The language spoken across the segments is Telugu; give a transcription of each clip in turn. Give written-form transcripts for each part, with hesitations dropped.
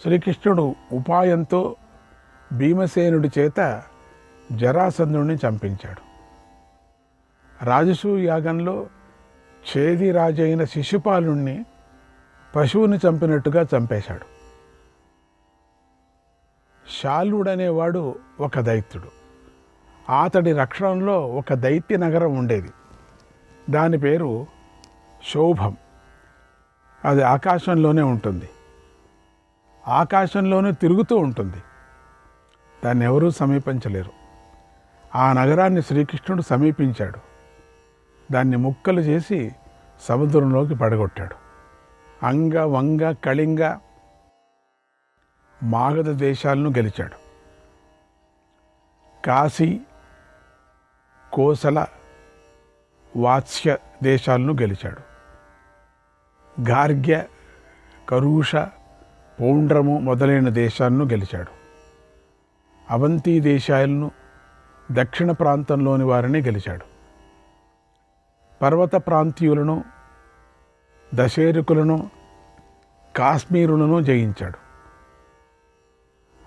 శ్రీకృష్ణుడు ఉపాయంతో భీమసేనుడి చేత జరాసంధుడిని చంపించాడు. రాజసూయ యాగంలో ఛేది రాజైన శిశుపాలుణ్ణి పశువుని చంపినట్టుగా చంపేశాడు. శాల్వుడనేవాడు ఒక దైత్యుడు. అతడి రక్షణలో ఒక దైత్య నగరం ఉండేది. దాని పేరు శోభం. అది ఆకాశంలోనే ఉంటుంది, ఆకాశంలోనే తిరుగుతూ ఉంటుంది. దాన్ని ఎవరూ సమీపించలేరు. ఆ నగరాన్ని శ్రీకృష్ణుడు సమీపించాడు. దాన్ని ముక్కలు చేసి సముద్రంలోకి పడగొట్టాడు. అంగ, వంగ, కళింగ, మాగధ దేశాలను గెలిచాడు. కాశీ, కోసల, వాత్స్య దేశాలను గెలిచాడు. గార్గ్య, కరూష, పౌండ్రము మొదలైన దేశాలను గెలిచాడు. అవంతి దేశాలను, దక్షిణ ప్రాంతంలోని వారిని గెలిచాడు. పర్వత ప్రాంతీయులను, దశేరుకులను, కాశ్మీరులను జయించాడు.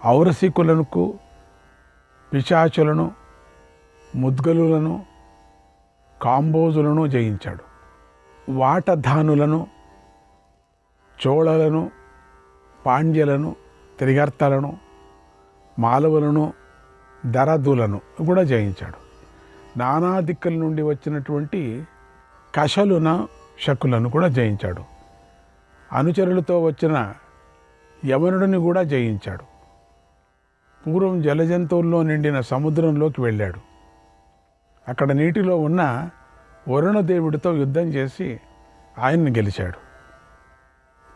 ఔరసికులకు, పిశాచులను, ముద్గలులను, కాంబోజులను జయించాడు. వాటధానులను, చోళలను, పాండ్యలను, త్రిగర్తలను, మాలవులను, దరదులను కూడా జయించాడు. నానా దిక్కుల నుండి వచ్చినటువంటి కషలున, శకులను కూడా జయించాడు. అనుచరులతో వచ్చిన యవనుడిని కూడా జయించాడు. పూర్వం జలజంతువుల్లో నిండిన సముద్రంలోకి వెళ్ళాడు. అక్కడ నీటిలో ఉన్న వరుణదేవుడితో యుద్ధం చేసి ఆయన్ని గెలిచాడు.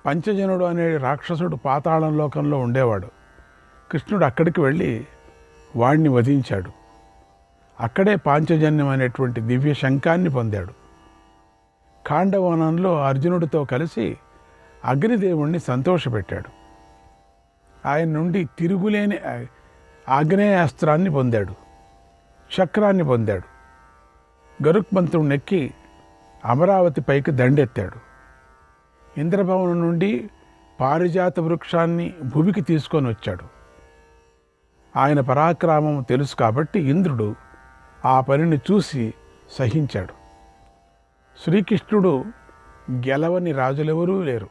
పంచజనుడు అనే రాక్షసుడు పాతాళం లోకంలో ఉండేవాడు. కృష్ణుడు అక్కడికి వెళ్ళి వాడిని వధించాడు. అక్కడే పాంచజన్యం అనేటువంటి దివ్య శంఖాన్ని పొందాడు. ఖాండవనంలో అర్జునుడితో కలిసి అగ్నిదేవుణ్ణి సంతోషపెట్టాడు. ఆయన నుండి తిరుగులేని ఆగ్నేయాస్త్రాన్ని పొందాడు. చక్రాన్ని పొందాడు. గరుక్మంతుడిని ఎక్కి అమరావతి పైకి దండెత్తాడు. ఇంద్రభవనం నుండి పారిజాత వృక్షాన్ని భూమికి తీసుకొని వచ్చాడు. ఆయన పరాక్రమం తెలుసు కాబట్టి ఇంద్రుడు ఆ పనిని చూసి సహించాడు. శ్రీకృష్ణుడు గెలవని రాజులెవరూ లేరు.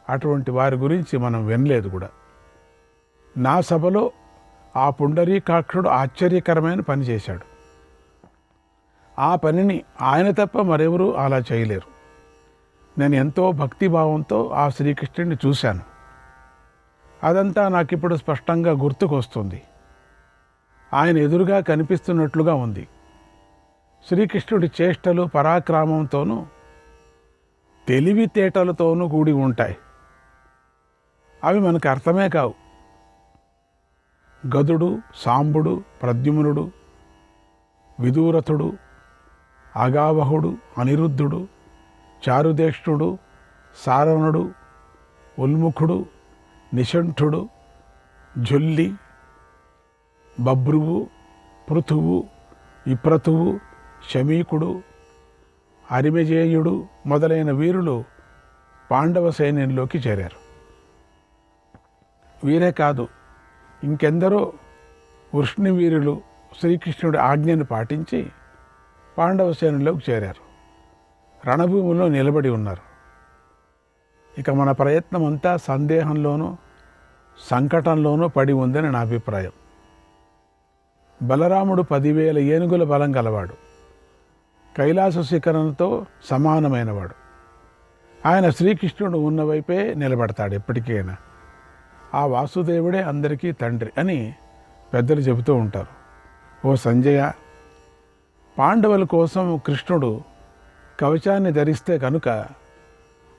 అటువంటి వారి గురించి మనం వినలేదు కూడా. నా సభలో ఆ పుండరీకాక్షుడు ఆశ్చర్యకరమైన పని చేశాడు. ఆ పనిని ఆయన తప్ప మరెవరూ అలా చేయలేరు. నేను ఎంతో భక్తిభావంతో ఆ శ్రీకృష్ణుడిని చూశాను. అదంతా నాకిప్పుడు స్పష్టంగా గుర్తుకొస్తుంది. ఆయన ఎదురుగా కనిపిస్తున్నట్లుగా ఉంది. శ్రీకృష్ణుడి చేష్టలు పరాక్రమంతోనూ తెలివితేటలతోనూ కూడి ఉంటాయి. అవి మనకు అర్థమే కావు. గదుడు, సాంబుడు, ప్రద్యుమ్నుడు, విదూరథుడు, అగావహుడు, అనిరుద్ధుడు, చారుదేష్టుడు, సారణుడు, ఉల్ముఖుడు, నిషంఠుడు, జొల్లి, బభ్రువు, పృథువు, విప్రతువు, శమీకుడు, అరిమజేయుడు మొదలైన వీరులు పాండవ సైన్యంలోకి చేరారు. వీరే కాదు, ఇంకెందరో వృష్ణివీరులు శ్రీకృష్ణుడి ఆజ్ఞను పాటించి పాండవ సేనలోకి చేరారు. రణభూమిలో నిలబడి ఉన్నారు. ఇక మన ప్రయత్నం అంతా సందేహంలోనూ సంకటంలోనూ పడి ఉందని నా అభిప్రాయం. బలరాముడు 10,000 ఏనుగుల బలం గలవాడు. కైలాస శిఖరంతో సమానమైనవాడు. ఆయన శ్రీకృష్ణుడు ఉన్న వైపే నిలబడతాడు ఎప్పటికైనా. ఆ వాసుదేవుడే అందరికీ తండ్రి అని పెద్దలు చెబుతూ ఉంటారు. ఓ సంజయ, పాండవుల కోసం కృష్ణుడు కవచాన్ని ధరిస్తే కనుక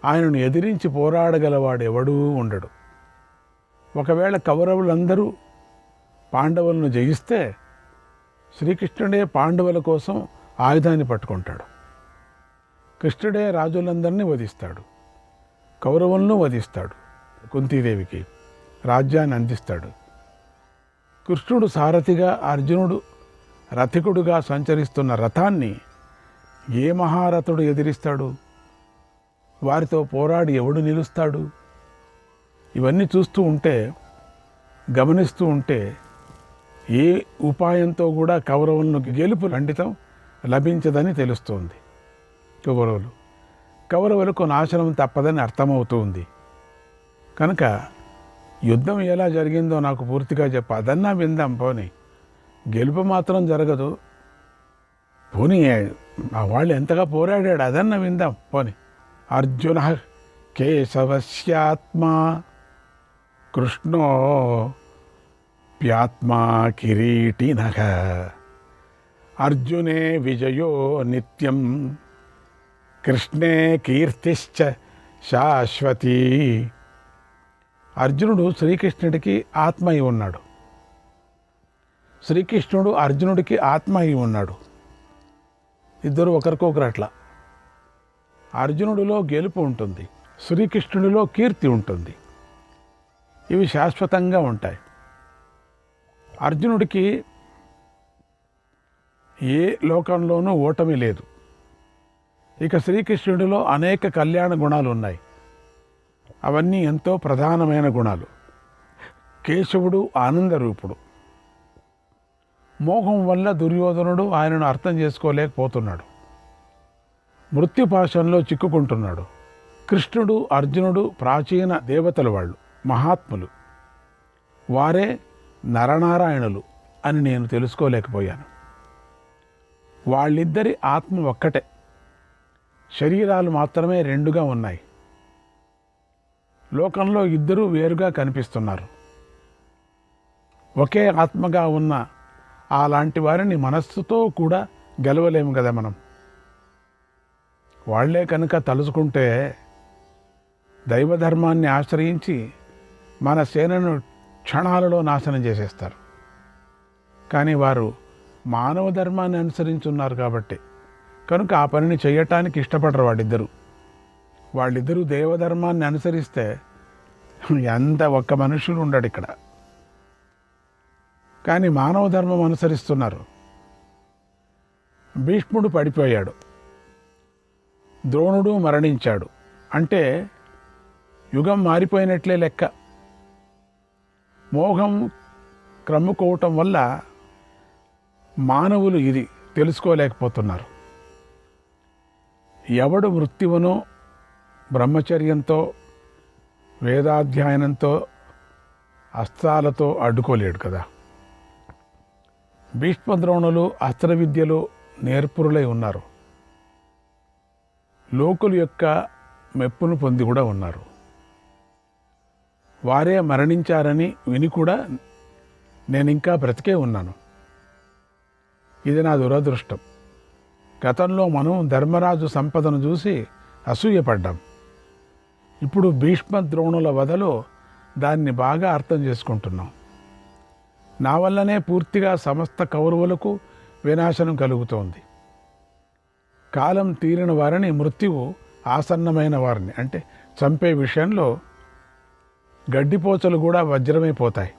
ఆయనను ఎదిరించి పోరాడగలవాడు ఎవడూ ఉండడు. ఒకవేళ కౌరవులందరూ పాండవులను జయిస్తే శ్రీకృష్ణుడే పాండవుల కోసం ఆయుధాన్ని పట్టుకుంటాడు. కృష్ణుడే రాజులందరినీ వధిస్తాడు, కౌరవులను వధిస్తాడు, కుంతీదేవికి రాజ్యాన్ని అందిస్తాడు. కృష్ణుడు సారథిగా, అర్జునుడు రథికుడుగా సంచరిస్తున్న రథాన్ని ఏ మహారథుడు ఎదిరిస్తాడు? వారితో పోరాడి ఎవడు నిలుస్తాడు? ఇవన్నీ చూస్తూ ఉంటే, గమనిస్తూ ఉంటే ఏ ఉపాయంతో కూడా కౌరవులను గెలుపు ఖండితం లభించదని తెలుస్తోంది. కౌరవులకు నాశనం తప్పదని అర్థమవుతుంది. కనుక యుద్ధం ఎలా జరిగిందో నాకు పూర్తిగా అదన్నా విందాం. పోనీ గెలుపు మాత్రం జరగదు, పోనీ ఆ వాళ్ళు ఎంతగా పోరాడాడు అదన్నా విందాం. పోనీ అర్జున కేశవస్యాత్మా కృష్ణో ప్యాత్మా కిరీటినః అర్జునే విజయో నిత్యం కృష్ణే కీర్తిశ్చ శాశ్వతి. అర్జునుడు శ్రీకృష్ణుడికి ఆత్మ అయి ఉన్నాడు, శ్రీకృష్ణుడు అర్జునుడికి ఆత్మ అయి ఉన్నాడు. ఇద్దరు ఒకరికొకరు అట్లా. అర్జునుడిలో గెలుపు ఉంటుంది, శ్రీకృష్ణుడిలో కీర్తి ఉంటుంది. ఇవి శాశ్వతంగా ఉంటాయి. అర్జునుడికి ఏ లోకంలోనూ ఓటమి లేదు. ఇక శ్రీకృష్ణుడిలో అనేక కళ్యాణ గుణాలు ఉన్నాయి. అవన్నీ ఎంతో ప్రధానమైన గుణాలు. కేశవుడు ఆనందరూపుడు. మోహం వల్ల దుర్యోధనుడు ఆయనను అర్థం చేసుకోలేకపోతున్నాడు, మృత్యుపాశంలో చిక్కుకుంటున్నాడు. కృష్ణుడు అర్జునుడు ప్రాచీన దేవతలు, వాళ్ళు మహాత్ములు, వారే నరనారాయణులు అని నేను తెలుసుకోలేకపోయాను. వాళ్ళిద్దరి ఆత్మ ఒక్కటే, శరీరాలు మాత్రమే రెండుగా ఉన్నాయి. లోకంలో ఇద్దరూ వేరుగా కనిపిస్తున్నారు. ఒకే ఆత్మగా ఉన్న అలాంటి వారిని మనస్సుతో కూడా గెలవలేము కదా మనం. వాళ్లే కనుక తలుచుకుంటే దైవధర్మాన్ని ఆశ్రయించి మన సేనను క్షణాలలో నాశనం చేసేస్తారు. కానీ వారు మానవ ధర్మాన్ని అనుసరించున్నారు కాబట్టి కనుక ఆ పనిని చేయటానికి ఇష్టపడరు వాళ్ళిద్దరూ దేవధర్మాన్ని అనుసరిస్తే ఎంత ఒక్క మనుషులు ఉండడు ఇక్కడ. కానీ మానవ ధర్మం అనుసరిస్తున్నారు. భీష్ముడు పడిపోయాడు, ద్రోణుడు మరణించాడు అంటే యుగం మారిపోయినట్లే లెక్క. మోహం క్రమ్ముకోవటం వల్ల మానవులు ఇది తెలుసుకోలేకపోతున్నారు. ఎవడు మృత్యువును బ్రహ్మచర్యంతో, వేదాధ్యయనంతో, అస్త్రాలతో అడ్డుకోలేడు కదా. భీష్మద్రోణులు అస్త్ర విద్యలో నేర్పురులై ఉన్నారు. లోకుల యొక్క మెప్పును పొంది కూడా ఉన్నారు. వారే మరణించారని విని కూడా నేను ఇంకా బ్రతికే ఉన్నాను. ఇది నా దురదృష్టం. గతంలో మనం ధర్మరాజు సంపదను చూసి అసూయపడ్డాం. ఇప్పుడు భీష్మ ద్రోణుల వదలో దాన్ని బాగా అర్థం చేసుకుంటున్నాం. నా వల్లనే పూర్తిగా సమస్త కౌరవులకు వినాశనం కలుగుతోంది. కాలం తీరిన వారిని, మృత్యువు ఆసన్నమైన వారిని అంటే చంపే విషయంలో గడ్డిపోచలు కూడా వజ్రమైపోతాయి,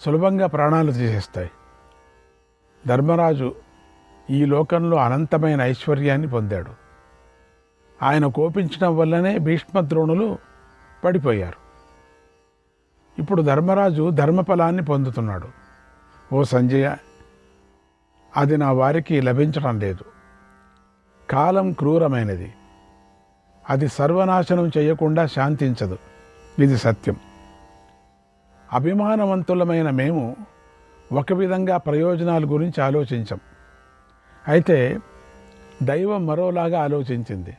సులభంగా ప్రాణాలు తీసేస్తాయి. ధర్మరాజు ఈ లోకంలో అనంతమైన ఐశ్వర్యాన్ని పొందాడు. ఆయన కోపించడం వల్లనే భీష్మద్రోణులు పడిపోయారు. ఇప్పుడు ధర్మరాజు ధర్మఫలాన్ని పొందుతున్నాడు. ఓ సంజయ, అది నా వారికి లభించడం లేదు. కాలం క్రూరమైనది, అది సర్వనాశనం చేయకుండా శాంతించదు. ఇది సత్యం. అభిమానవంతులమైన మేము ఒక విధంగా ప్రయోజనాల గురించి ఆలోచించాం. అయితే దైవం మరోలాగా ఆలోచించింది.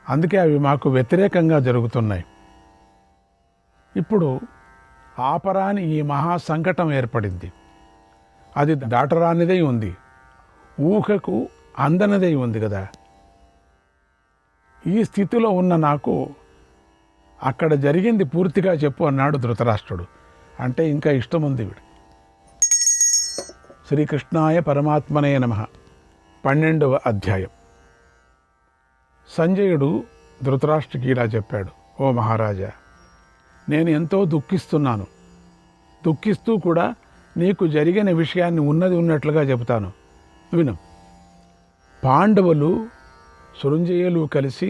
అందుకే అవి మాకు వ్యతిరేకంగా జరుగుతున్నాయి. ఇప్పుడు ఆపరాని ఈ మహా సంకటం ఏర్పడింది. అది దాటరానిదై ఉంది, ఊహకు అందనిదై ఉంది కదా. ఈ స్థితిలో ఉన్న నాకు అక్కడ జరిగింది పూర్తిగా చెప్పు అన్నాడు ధృతరాష్ట్రుడు. అంటే ఇంకా ఇష్టం ఉంది వీడు. శ్రీకృష్ణాయ పరమాత్మనే నమః. 12వ అధ్యాయం. సంజయుడు ధృతరాష్ట్రుడికి ఇలా చెప్పాడు. ఓ మహారాజా, నేను ఎంతో దుఃఖిస్తున్నాను. దుఃఖిస్తూ కూడా నీకు జరిగిన విషయాన్ని ఉన్నది ఉన్నట్లుగా చెబుతాను, విను. పాండవులు, సృంజయులు కలిసి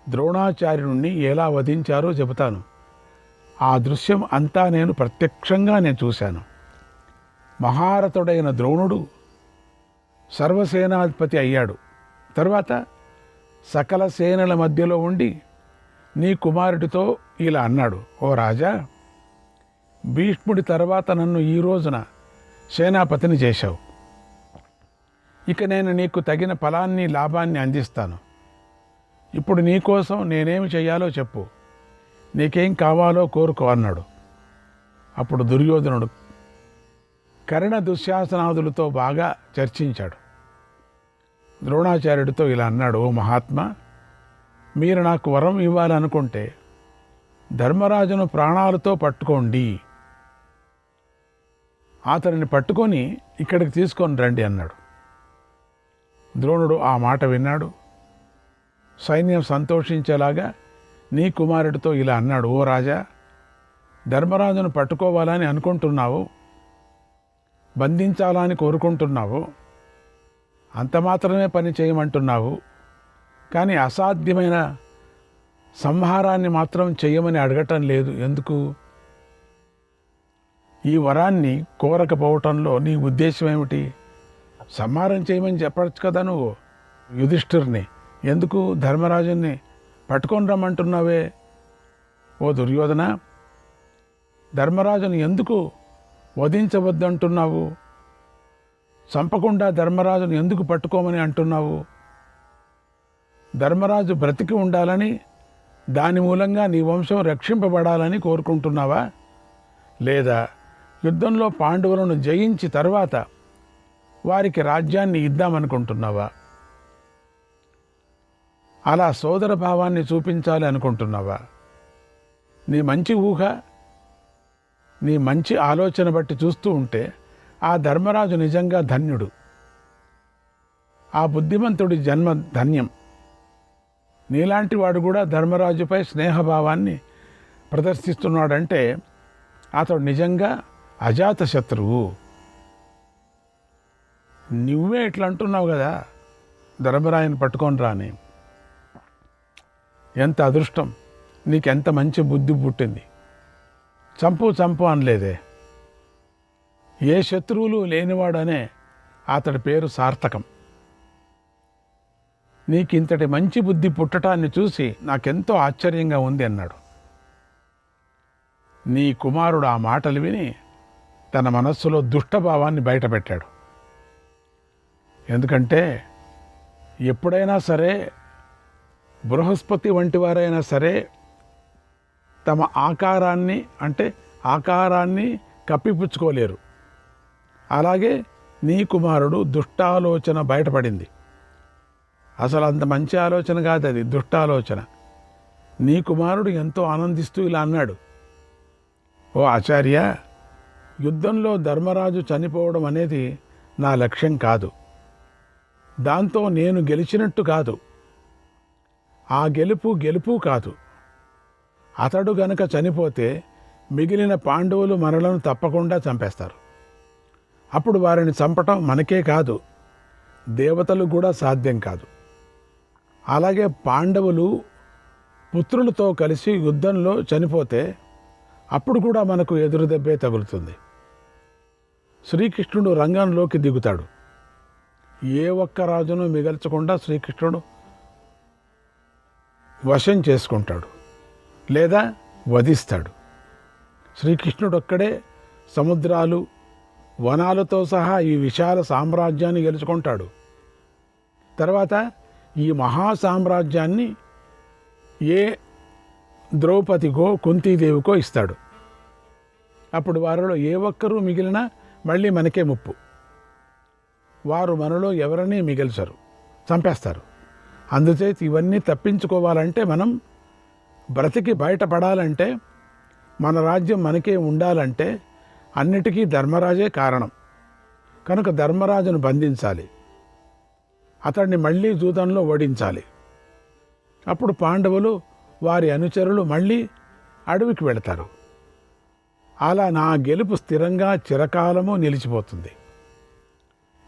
ద్రోణాచార్యుణ్ణి ఎలా వధించారో చెబుతాను, ఆ దృశ్యం అంతా నేను ప్రత్యక్షంగా చూశాను. మహారథుడైన ద్రోణుడు సర్వసేనాధిపతి అయ్యాడు. తర్వాత సకల సేనల మధ్యలో ఉండి నీ కుమారుడితో ఇలా అన్నాడు, ఓ రాజా, భీష్ముడి తర్వాత నన్ను ఈ రోజున సేనాపతిని చేశావు. ఇక నేను నీకు తగిన ఫలాన్ని లాభాన్ని అందిస్తాను. ఇప్పుడు నీకోసం నేనేమి చెయ్యాలో చెప్పు, నీకేం కావాలో కోరుకో అన్నాడు. అప్పుడు దుర్యోధనుడు కర్ణ దుశ్శాసనాదులతో బాగా చర్చించాడు. ద్రోణాచార్యుడితో ఇలా అన్నాడు, ఓ మహాత్మా, మీరు నాకు వరం ఇవ్వాలనుకుంటే ధర్మరాజును ప్రాణాలతో పట్టుకోండి, అతనిని పట్టుకొని ఇక్కడికి తీసుకొని రండి అన్నాడు. ద్రోణుడు ఆ మాట విన్నాడు. సైన్యం సంతోషించేలాగా నీ కుమారుడితో ఇలా అన్నాడు, ఓ రాజా, ధర్మరాజును పట్టుకోవాలని అనుకుంటున్నావు, బంధించాలని కోరుకుంటున్నావు, అంత మాత్రమే పని చేయమంటున్నావు, కానీ అసాధ్యమైన సంహారాన్ని మాత్రం చెయ్యమని అడగటం లేదు. ఎందుకు? ఈ వరాన్ని కోరకపోవటంలో నీ ఉద్దేశం ఏమిటి? సంహారం చేయమని చెప్పచ్చు కదా నువ్వు యుధిష్ఠిర్ని. ఎందుకు ధర్మరాజుని పట్టుకొని రమ్మంటున్నావే? ఓ దుర్యోధన, ధర్మరాజును ఎందుకు వధించవద్దంటున్నావు? చంపకుండా ధర్మరాజును ఎందుకు పట్టుకోమని అంటున్నావు? ధర్మరాజు బ్రతికి ఉండాలని, దాని మూలంగా నీ వంశం రక్షింపబడాలని కోరుకుంటున్నావా? లేదా యుద్ధంలో పాండవులను జయించి తర్వాత వారికి రాజ్యాన్ని ఇద్దామనుకుంటున్నావా? అలా సోదర భావాన్ని చూపించాలి అనుకుంటున్నావా? నీ మంచి ఊహ, నీ మంచి ఆలోచన బట్టి చూస్తూ ఉంటే ఆ ధర్మరాజు నిజంగా ధన్యుడు. ఆ బుద్ధిమంతుడి జన్మ ధన్యం. నీలాంటి వాడు కూడా ధర్మరాజుపై స్నేహభావాన్ని ప్రదర్శిస్తున్నాడంటే అతడు నిజంగా అజాత శత్రువు. నువ్వే ఇట్లా అంటున్నావు కదా, ధర్మరాజుని పట్టుకొని రాని. ఎంత అదృష్టం, నీకెంత మంచి బుద్ధి పుట్టింది. చంపు చంపు అనలేదే. ఏ శత్రువులు లేనివాడనే అతడి పేరు సార్థకం. నీకింతటి మంచి బుద్ధి పుట్టటాన్ని చూసి నాకెంతో ఆశ్చర్యంగా ఉంది అన్నాడు. నీ కుమారుడు ఆ మాటలు విని తన మనస్సులో దుష్టభావాన్ని బయటపెట్టాడు. ఎందుకంటే ఎప్పుడైనా సరే బృహస్పతి వంటి వారైనా సరే తమ ఆకారాన్ని కప్పిపుచ్చుకోలేరు. అలాగే నీ కుమారుడు దుష్టాలోచన బయటపడింది. అసలు అంత మంచి ఆలోచన కాదు, అది దుష్టాలోచన. నీ కుమారుడు ఎంతో ఆనందిస్తూ ఇలా అన్నాడు, ఓ ఆచార్య, యుద్ధంలో ధర్మరాజు చనిపోవడం అనేది నా లక్ష్యం కాదు. దాంతో నేను గెలిచినట్టు కాదు. ఆ గెలుపు కాదు. అతడు గనక చనిపోతే మిగిలిన పాండవులు మనలను తప్పకుండా చంపేస్తారు. అప్పుడు వారిని చంపటం మనకే కాదు, దేవతలు కూడా సాధ్యం కాదు. అలాగే పాండవులు పుత్రులతో కలిసి యుద్ధంలో చనిపోతే అప్పుడు కూడా మనకు ఎదురు దెబ్బే తగులుతుంది. శ్రీకృష్ణుడు రంగంలోకి దిగుతాడు. ఏ ఒక్క రాజును మిగల్చకుండా శ్రీకృష్ణుడు వశం చేసుకుంటాడు లేదా వధిస్తాడు. శ్రీకృష్ణుడు ఒక్కడే సముద్రాలు, వనాలతో సహా ఈ విశాల సామ్రాజ్యాన్ని గెలుచుకుంటాడు. తర్వాత ఈ మహాసామ్రాజ్యాన్ని ఏ ద్రౌపదికో కుంతీదేవికో ఇస్తాడు. అప్పుడు వారిలో ఏ ఒక్కరూ మిగిలినా మళ్ళీ మనకే ముప్పు. వారు మనలో ఎవరినీ మిగిల్చరు, చంపేస్తారు. అందుచేత ఇవన్నీ తప్పించుకోవాలంటే, మనం బ్రతికి బయటపడాలంటే, మన రాజ్యం మనకే ఉండాలంటే అన్నిటికీ ధర్మరాజే కారణం. కనుక ధర్మరాజును బంధించాలి, అతన్ని మళ్ళీ జూదంలో ఓడించాలి. అప్పుడు పాండవులు, వారి అనుచరులు మళ్ళీ అడవికి వెళతారు. అలా నా గెలుపు స్థిరంగా చిరకాలము నిలిచిపోతుంది.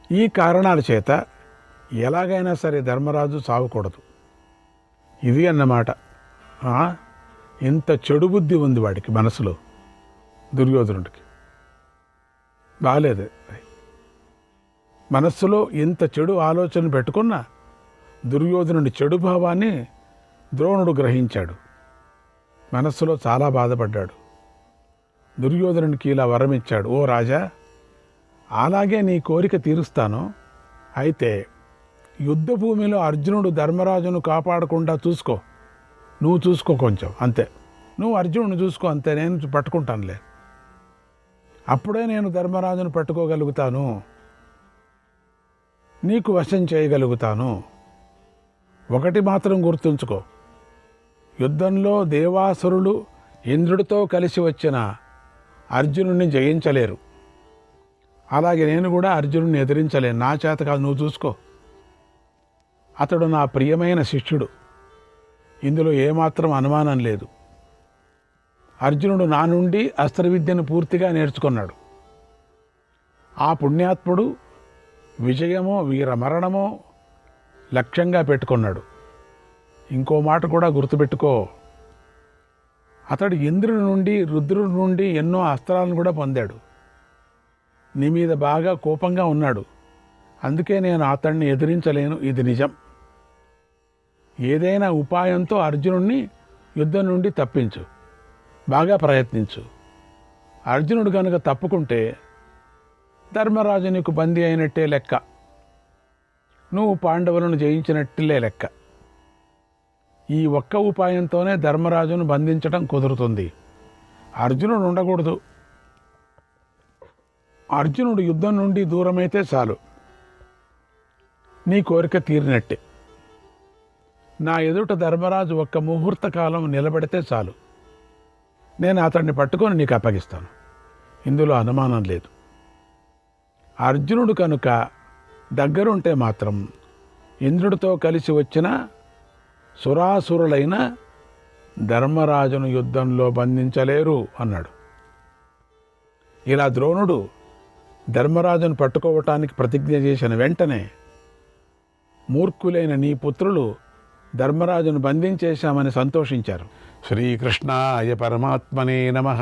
ఈ కారణాల చేత ఎలాగైనా సరే ధర్మరాజు చావకూడదు. ఇది అన్నమాట. ఇంత చెడు బుద్ధి ఉంది వాడికి మనసులో, దుర్యోధనుడికి. బాలేదు. మనస్సులో ఇంత చెడు ఆలోచన పెట్టుకున్న దుర్యోధనుడి చెడు భావాన్ని ద్రోణుడు గ్రహించాడు. మనస్సులో చాలా బాధపడ్డాడు. దుర్యోధనుడికి ఇలా వరం ఇచ్చాడు, ఓ రాజా, అలాగే నీ కోరిక తీరుస్తాను. అయితే యుద్ధ భూమిలో అర్జునుడు ధర్మరాజును కాపాడకుండా చూసుకో. నువ్వు చూసుకో కొంచెం, అంతే. నువ్వు అర్జునుడిని చూసుకో, అంతే. నేను పట్టుకుంటానులే. అప్పుడే నేను ధర్మరాజును పట్టుకోగలుగుతాను, నీకు వశం చేయగలుగుతాను. ఒకటి మాత్రం గుర్తుంచుకో, యుద్ధంలో దేవాసురులు ఇంద్రుడితో కలిసి వచ్చిన అర్జునుడిని జయించలేరు. అలాగే నేను కూడా అర్జునుడిని ఎదిరించలేను. నా చేత కాదు, నువ్వు చూసుకో. అతడు నా ప్రియమైన శిష్యుడు, ఇందులో ఏమాత్రం అనుమానం లేదు. అర్జునుడు నా నుండి అస్త్ర విద్యను పూర్తిగా నేర్చుకున్నాడు. ఆ పుణ్యాత్ముడు విజయమో వీరమరణమో లక్ష్యంగా పెట్టుకున్నాడు. ఇంకో మాట కూడా గుర్తుపెట్టుకో, అతడు ఇంద్రుడి నుండి రుద్రుడి నుండి ఎన్నో అస్త్రాలను కూడా పొందాడు. నీ మీద బాగా కోపంగా ఉన్నాడు. అందుకే నేను అతన్ని ఎదిరించలేను, ఇది నిజం. ఏదైనా ఉపాయంతో అర్జునుడిని యుద్ధం నుండి తప్పించు, బాగా ప్రయత్నించు. అర్జునుడు కనుక తప్పుకుంటే ధర్మరాజు నీకు బందీ అయినట్టే లెక్క, నువ్వు పాండవులను జయించినట్లే లెక్క. ఈ ఒక్క ఉపాయంతోనే ధర్మరాజును బంధించడం కుదురుతుంది. అర్జునుడు ఉండకూడదు. అర్జునుడు యుద్ధం నుండి దూరమైతే చాలు, నీ కోరిక తీరినట్టే. నా ఎదుట ధర్మరాజు ఒక్క ముహూర్త కాలం నిలబడితే చాలు, నేను అతన్ని పట్టుకొని నీకు అప్పగిస్తాను. ఇందులో అనుమానం లేదు. అర్జునుడు కనుక దగ్గరుంటే మాత్రం ఇంద్రుడితో కలిసి వచ్చిన సురాసురులైన ధర్మరాజును యుద్ధంలో బంధించలేరు అన్నాడు. ఇలా ద్రోణుడు ధర్మరాజును పట్టుకోవటానికి ప్రతిజ్ఞ చేసిన వెంటనే మూర్ఖులైన నీ పుత్రులు ధర్మరాజును బంధించేశామని సంతోషించారు. శ్రీకృష్ణాయ పరమాత్మనే నమః.